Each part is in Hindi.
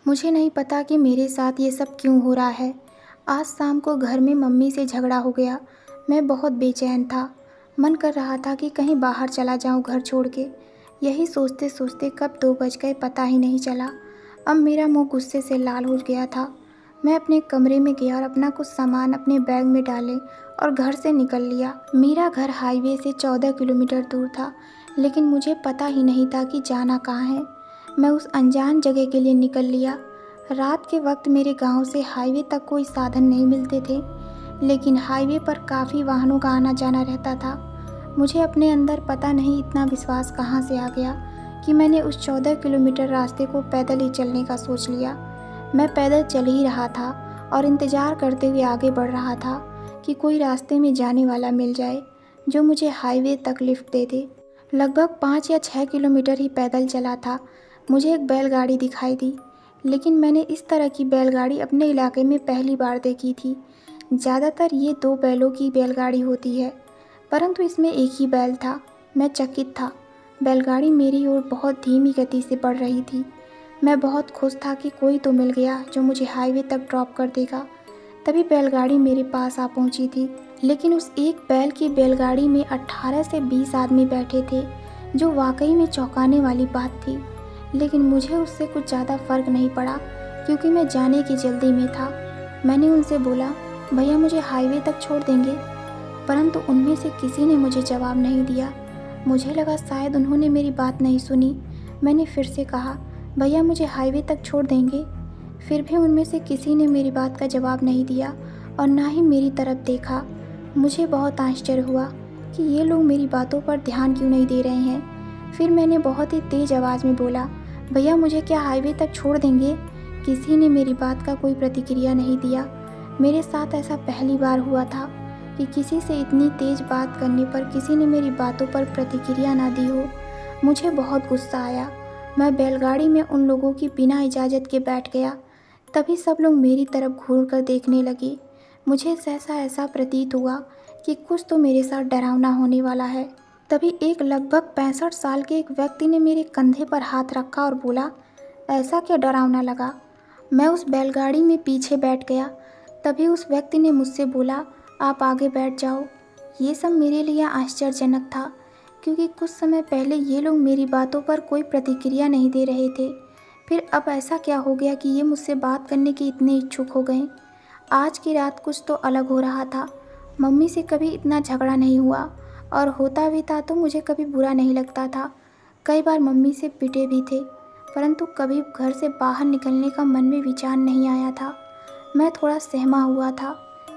मुझे नहीं पता कि मेरे साथ ये सब क्यों हो रहा है। आज शाम को घर में मम्मी से झगड़ा हो गया। मैं बहुत बेचैन था। मन कर रहा था कि कहीं बाहर चला जाऊं घर छोड़ के। यही सोचते सोचते कब 2 बज गए पता ही नहीं चला। अब मेरा मुंह गुस्से से लाल हो गया था। मैं अपने कमरे में गया और अपना कुछ सामान अपने बैग में डाले और घर से निकल लिया। मेरा घर हाईवे से 14 किलोमीटर दूर था, लेकिन मुझे पता ही नहीं था कि जाना कहाँ है। मैं उस अनजान जगह के लिए निकल लिया। रात के वक्त मेरे गांव से हाईवे तक कोई साधन नहीं मिलते थे, लेकिन हाईवे पर काफ़ी वाहनों का आना जाना रहता था। मुझे अपने अंदर पता नहीं इतना विश्वास कहाँ से आ गया कि मैंने उस 14 किलोमीटर रास्ते को पैदल ही चलने का सोच लिया। मैं पैदल चल ही रहा था और इंतज़ार करते हुए आगे बढ़ रहा था कि कोई रास्ते में जाने वाला मिल जाए जो मुझे हाईवे तक लिफ्ट दे दे। लगभग 5 या 6 किलोमीटर ही पैदल चला था, मुझे एक बैलगाड़ी दिखाई दी। लेकिन मैंने इस तरह की बैलगाड़ी अपने इलाके में पहली बार देखी थी। ज़्यादातर ये 2 बैलों की बैलगाड़ी होती है, परंतु इसमें एक ही बैल था। मैं चकित था। बैलगाड़ी मेरी ओर बहुत धीमी गति से बढ़ रही थी। मैं बहुत खुश था कि कोई तो मिल गया जो मुझे हाईवे तक ड्रॉप कर देगा। तभी बैलगाड़ी मेरे पास आ पहुंची थी, लेकिन उस एक बैल की बैलगाड़ी में 18 से 20 आदमी बैठे थे, जो वाकई में चौंकाने वाली बात थी। लेकिन मुझे उससे कुछ ज़्यादा फ़र्क नहीं पड़ा, क्योंकि मैं जाने की जल्दी में था। मैंने उनसे बोला, भैया मुझे हाईवे तक छोड़ देंगे? परंतु उनमें से किसी ने मुझे जवाब नहीं दिया। मुझे लगा शायद उन्होंने मेरी बात नहीं सुनी। मैंने फिर से कहा, भैया मुझे हाईवे तक छोड़ देंगे? फिर भी उनमें से किसी ने मेरी बात का जवाब नहीं दिया और ना ही मेरी तरफ देखा। मुझे बहुत आश्चर्य हुआ कि ये लोग मेरी बातों पर ध्यान क्यों नहीं दे रहे हैं। फिर मैंने बहुत ही तेज़ आवाज़ में बोला, भैया मुझे क्या हाईवे तक छोड़ देंगे? किसी ने मेरी बात का कोई प्रतिक्रिया नहीं दिया। मेरे साथ ऐसा पहली बार हुआ था कि किसी से इतनी तेज़ बात करने पर किसी ने मेरी बातों पर प्रतिक्रिया ना दी हो। मुझे बहुत गुस्सा आया। मैं बैलगाड़ी में उन लोगों की बिना इजाज़त के बैठ गया। तभी सब लोग मेरी तरफ घूरकर देखने लगे। मुझे सहसा ऐसा प्रतीत हुआ कि कुछ तो मेरे साथ डरावना होने वाला है। तभी एक लगभग 65 साल के एक व्यक्ति ने मेरे कंधे पर हाथ रखा और बोला, ऐसा क्या डरावना लगा? मैं उस बैलगाड़ी में पीछे बैठ गया। तभी उस व्यक्ति ने मुझसे बोला, आप आगे बैठ जाओ। ये सब मेरे लिए आश्चर्यजनक था, क्योंकि कुछ समय पहले ये लोग मेरी बातों पर कोई प्रतिक्रिया नहीं दे रहे थे। फिर अब ऐसा क्या हो गया कि ये मुझसे बात करने के इतने इच्छुक हो गए? आज की रात कुछ तो अलग हो रहा था। मम्मी से कभी इतना झगड़ा नहीं हुआ, और होता भी था तो मुझे कभी बुरा नहीं लगता था। कई बार मम्मी से पिटे भी थे, परंतु कभी घर से बाहर निकलने का मन में विचार नहीं आया था। मैं थोड़ा सहमा हुआ था,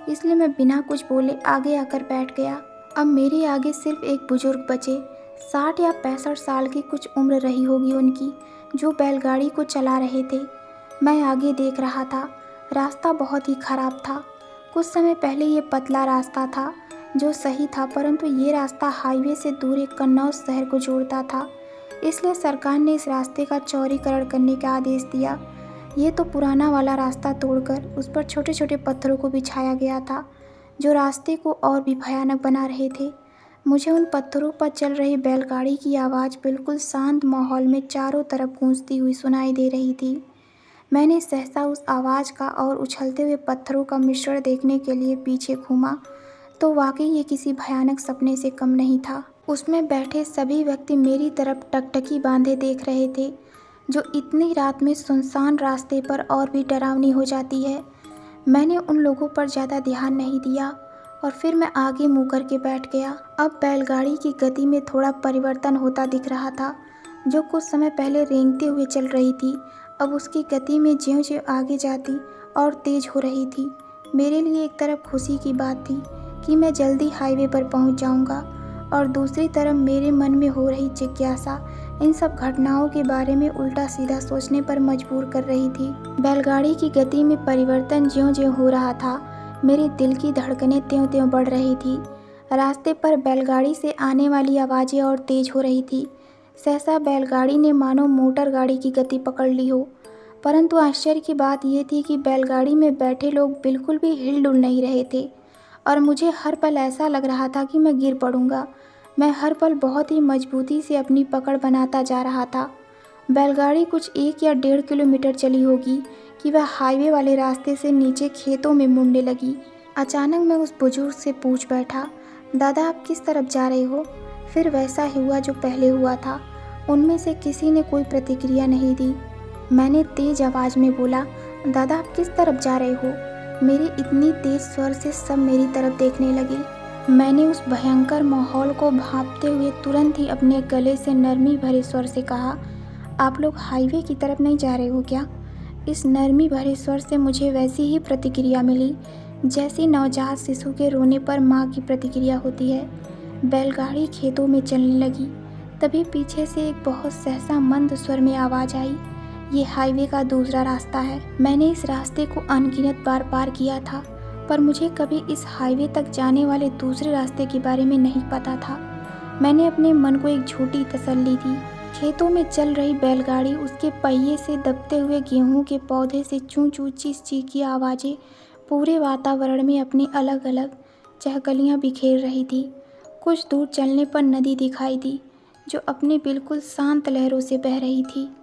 इसलिए मैं बिना कुछ बोले आगे आकर बैठ गया। अब मेरे आगे सिर्फ एक बुजुर्ग बचे। 60 या 65 साल की कुछ उम्र रही होगी उनकी, जो बैलगाड़ी को चला रहे थे। मैं आगे देख रहा था। रास्ता बहुत ही खराब था। कुछ समय पहले ये पतला रास्ता था जो सही था, परंतु ये रास्ता हाईवे से दूर एक कन्नौज शहर को जोड़ता था। इसलिए सरकार ने इस रास्ते का चौड़ीकरण करने का आदेश दिया। ये तो पुराना वाला रास्ता तोड़कर उस पर छोटे छोटे पत्थरों को बिछाया गया था, जो रास्ते को और भी भयानक बना रहे थे। मुझे उन पत्थरों पर चल रही बैलगाड़ी की आवाज़ बिल्कुल शांत माहौल में चारों तरफ गूंजती हुई सुनाई दे रही थी। मैंने सहसा उस आवाज़ का और उछलते हुए पत्थरों का मिश्रण देखने के लिए पीछे घूमा, तो वाकई ये किसी भयानक सपने से कम नहीं था। उसमें बैठे सभी व्यक्ति मेरी तरफ टकटकी बांधे देख रहे थे, जो इतनी रात में सुनसान रास्ते पर और भी डरावनी हो जाती है। मैंने उन लोगों पर ज़्यादा ध्यान नहीं दिया और फिर मैं आगे मुँह करके बैठ गया। अब बैलगाड़ी की गति में थोड़ा परिवर्तन होता दिख रहा था। जो कुछ समय पहले रेंगते हुए चल रही थी, अब उसकी गति में ज्यों-ज्यों आगे जाती और तेज़ हो रही थी। मेरे लिए एक तरफ खुशी की बात थी कि मैं जल्दी हाईवे पर पहुंच जाऊंगा, और दूसरी तरफ मेरे मन में हो रही जिज्ञासा इन सब घटनाओं के बारे में उल्टा सीधा सोचने पर मजबूर कर रही थी। बैलगाड़ी की गति में परिवर्तन ज्यों-ज्यों हो रहा था, मेरे दिल की धड़कनें त्यों-त्यों बढ़ रही थी। रास्ते पर बैलगाड़ी से आने वाली आवाज़ें और तेज़ हो रही थी। सहसा बैलगाड़ी ने मानो मोटर गाड़ी की गति पकड़ ली हो। परंतु आश्चर्य की बात यह थी कि बैलगाड़ी में बैठे लोग बिल्कुल भी हिल-डुल नहीं रहे थे, और मुझे हर पल ऐसा लग रहा था कि मैं गिर पड़ूंगा। मैं हर पल बहुत ही मजबूती से अपनी पकड़ बनाता जा रहा था। बैलगाड़ी कुछ 1 या 1.5 किलोमीटर चली होगी कि वह हाईवे वाले रास्ते से नीचे खेतों में मुड़ने लगी। अचानक मैं उस बुजुर्ग से पूछ बैठा, दादा आप किस तरफ जा रहे हो? फिर वैसा ही हुआ जो पहले हुआ था। उनमें से किसी ने कोई प्रतिक्रिया नहीं दी। मैंने तेज आवाज़ में बोला, दादा आप किस तरफ जा रहे हो? मेरी इतनी तेज स्वर से सब मेरी तरफ देखने लगे। मैंने उस भयंकर माहौल को भांपते हुए तुरंत ही अपने गले से नरमी भरे स्वर से कहा, आप लोग हाईवे की तरफ नहीं जा रहे हो क्या? इस नरमी भरे स्वर से मुझे वैसी ही प्रतिक्रिया मिली जैसी नवजात शिशु के रोने पर माँ की प्रतिक्रिया होती है। बैलगाड़ी खेतों में चलने लगी। तभी पीछे से एक बहुत सहसा मंद स्वर में आवाज़ आई, ये हाईवे का दूसरा रास्ता है। मैंने इस रास्ते को अनगिनत बार पार किया था, पर मुझे कभी इस हाईवे तक जाने वाले दूसरे रास्ते के बारे में नहीं पता था। मैंने अपने मन को एक झूठी तसल्ली दी। खेतों में चल रही बैलगाड़ी उसके पहिए से दबते हुए गेहूं के पौधे से चूं चूं चीं चीं की आवाज़ें पूरे वातावरण में अपनी अलग अलग चहकलियाँ बिखेर रही थी। कुछ दूर चलने पर नदी दिखाई दी, जो अपने बिल्कुल शांत लहरों से बह रही थी।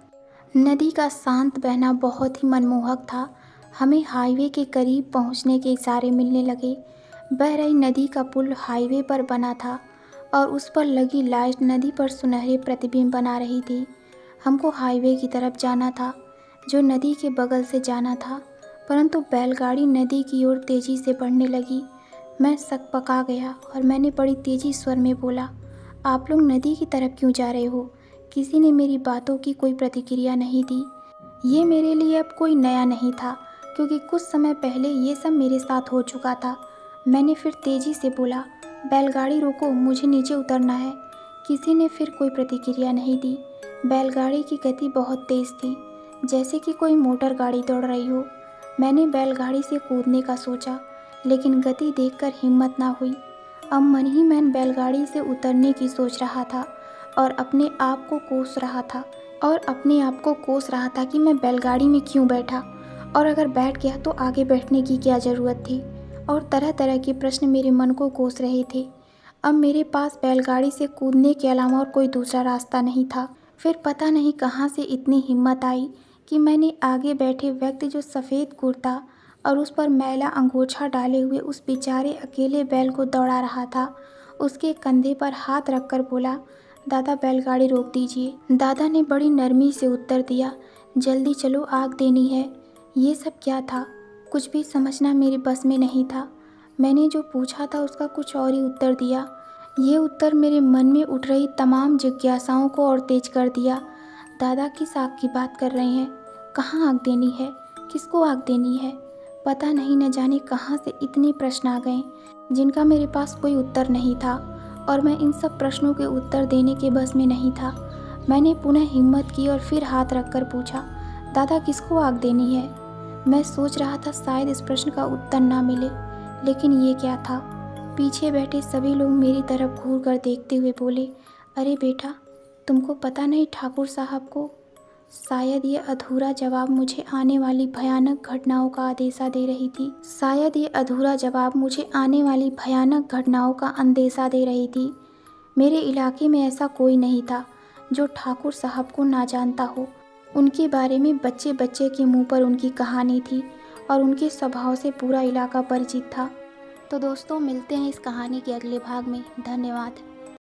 नदी का शांत बहना बहुत ही मनमोहक था। हमें हाईवे के करीब पहुंचने के इशारे मिलने लगे। बह रही नदी का पुल हाईवे पर बना था और उस पर लगी लाइट नदी पर सुनहरे प्रतिबिंब बना रही थी। हमको हाईवे की तरफ जाना था, जो नदी के बगल से जाना था, परंतु बैलगाड़ी नदी की ओर तेज़ी से बढ़ने लगी। मैं सकपका गया और मैंने बड़ी तेज़ी स्वर में बोला, आप लोग नदी की तरफ क्यों जा रहे हो? किसी ने मेरी बातों की कोई प्रतिक्रिया नहीं दी। ये मेरे लिए अब कोई नया नहीं था, क्योंकि कुछ समय पहले ये सब मेरे साथ हो चुका था। मैंने फिर तेज़ी से बोला, बैलगाड़ी रोको, मुझे नीचे उतरना है। किसी ने फिर कोई प्रतिक्रिया नहीं दी। बैलगाड़ी की गति बहुत तेज़ थी, जैसे कि कोई मोटर गाड़ी दौड़ रही हो। मैंने बैलगाड़ी से कूदने का सोचा, लेकिन गति देखकर हिम्मत ना हुई। अब मन ही मन बैलगाड़ी से उतरने की सोच रहा था और अपने आप को कोस रहा था कि मैं बैलगाड़ी में क्यों बैठा, और अगर बैठ गया तो आगे बैठने की क्या ज़रूरत थी, और तरह तरह के प्रश्न मेरे मन को कोस रहे थे। अब मेरे पास बैलगाड़ी से कूदने के अलावा और कोई दूसरा रास्ता नहीं था। फिर पता नहीं कहाँ से इतनी हिम्मत आई कि मैंने आगे बैठे व्यक्ति, जो सफ़ेद कुर्ता और उस पर मैला अंगोछा डाले हुए उस बेचारे अकेले बैल को दौड़ा रहा था, उसके कंधे पर हाथ रखकर बोला, दादा बैलगाड़ी रोक दीजिए। दादा ने बड़ी नरमी से उत्तर दिया, जल्दी चलो, आग देनी है। ये सब क्या था? कुछ भी समझना मेरे बस में नहीं था। मैंने जो पूछा था उसका कुछ और ही उत्तर दिया। ये उत्तर मेरे मन में उठ रही तमाम जिज्ञासाओं को और तेज कर दिया। दादा किस आग की बात कर रहे हैं? कहाँ आग देनी है? किसको आग देनी है? पता नहीं, न जाने कहाँ से इतने प्रश्न आ गए जिनका मेरे पास कोई उत्तर नहीं था, और मैं इन सब प्रश्नों के उत्तर देने के बस में नहीं था। मैंने पुनः हिम्मत की और फिर हाथ रखकर पूछा, दादा किसको आग देनी है? मैं सोच रहा था शायद इस प्रश्न का उत्तर ना मिले, लेकिन ये क्या था? पीछे बैठे सभी लोग मेरी तरफ घूर कर देखते हुए बोले, अरे बेटा, तुमको पता नहीं ठाकुर साहब को? शायद ये अधूरा जवाब मुझे आने वाली भयानक घटनाओं का अंदेशा दे रही थी। मेरे इलाके में ऐसा कोई नहीं था जो ठाकुर साहब को ना जानता हो। उनके बारे में बच्चे बच्चे के मुंह पर उनकी कहानी थी और उनके स्वभाव से पूरा इलाका परिचित था। तो दोस्तों, मिलते हैं इस कहानी के अगले भाग में। धन्यवाद।